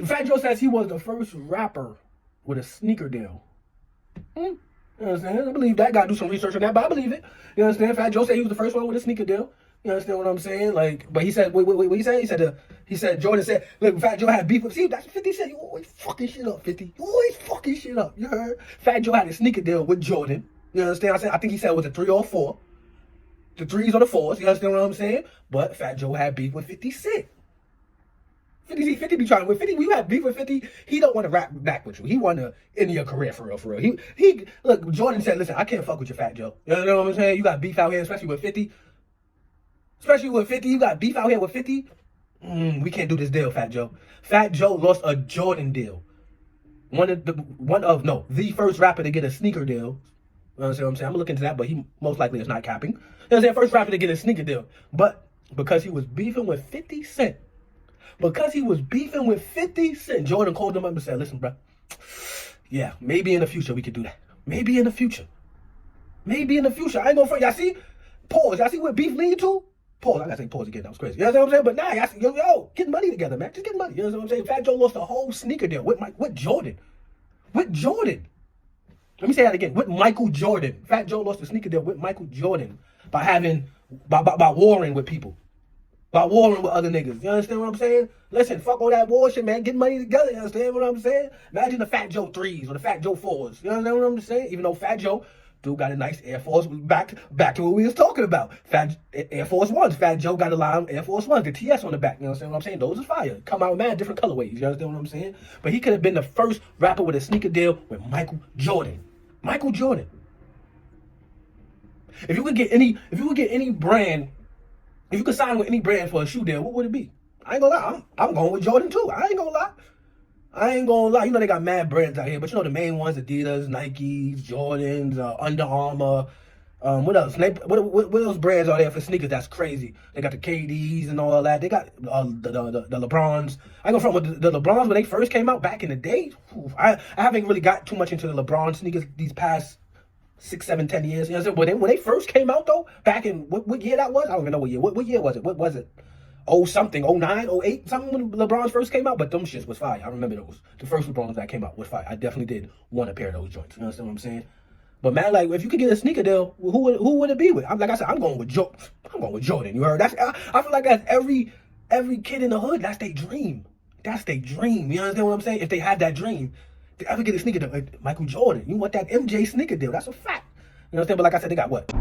Fat Joe says he was the first rapper with a sneaker deal. You understand? I believe that. Gotta do some research on that, but I believe it. You understand? Fat Joe said he was the first one with a sneaker deal. You understand what I'm saying? Like, but he said, wait, what he said? He said, Jordan said, look, Fat Joe had beef with, see, that's 50 said, you always fucking shit up, 50. You always fucking shit up, you heard? Fat Joe had a sneaker deal with Jordan. You understand? I think he said it was a 3 or 4. The 3s or the 4s, you understand what I'm saying? But Fat Joe had beef with 50 Cent. 50 be trying with 50. When you have beef with 50, he don't want to rap back with you. He want to end your career for real, for real. He look, Jordan said, listen, I can't fuck with you, Fat Joe. You know what I'm saying? You got beef out here, especially with 50. Especially with 50, you got beef out here with 50. We can't do this deal, Fat Joe. Fat Joe lost a Jordan deal. The first rapper to get a sneaker deal. You know what I'm saying? I'm gonna look into that, but he most likely is not capping. You know what I'm saying? First rapper to get a sneaker deal. But because he was beefing with 50 Cent, Jordan called him up and said, listen, bro, yeah, maybe in the future we could do that. Maybe in the future. I ain't gonna front. Y'all see? Pause. Y'all see what beef lead to? Pause. I gotta say pause again. That was crazy. You know what I'm saying? But nah, y'all see, yo, get money together, man. Just get money. You know what I'm saying? Fat Joe lost a whole sneaker deal with Jordan. With Jordan. Let me say that again. With Michael Jordan. Fat Joe lost a sneaker deal with Michael Jordan by warring with people. By warring with other niggas. You understand what I'm saying? Listen, fuck all that war shit, man. Get money together. You understand what I'm saying? Imagine the Fat Joe 3s or the Fat Joe 4s. You understand what I'm saying? Even though Fat Joe dude got a nice Air Force, back to what we was talking about. Air Force Ones. Fat Joe got a line of Air Force Ones, the TS on the back. You understand what I'm saying? Those are fire. Come out mad different colorways. You understand what I'm saying? But he could have been the first rapper with a sneaker deal with Michael Jordan. Michael Jordan. If you could get any brand, if you could sign with any brand for a shoe deal, what would it be? I ain't gonna lie. I'm going with Jordan too. I ain't gonna lie. You know they got mad brands out here, but you know the main ones: Adidas, Nikes, Jordans, Under Armour. What else? What else brands are there for sneakers? That's crazy. They got the KDs and all that. They got the LeBrons. I go from with the LeBrons when they first came out back in the day. I haven't really got too much into the LeBron sneakers these past 6, 7, 10 years. You know what I'm saying? When they first came out though, back in what year that was? I don't even know what year. What year was it? What was it? 09, 08, something when LeBron's first came out, but them shits was fire. I remember those. The first LeBrons that came out was fire. I definitely did want a pair of those joints. You understand what I'm saying? But man, like if you could get a sneaker deal, who would it be with? Like I said, I'm going with Jordan. You heard? I feel like that's every kid in the hood. That's their dream. You understand what I'm saying? If they had that dream, to ever get a sneaker deal, like Michael Jordan, you want that MJ sneaker deal? That's a fact. You understand? But like I said, they got what?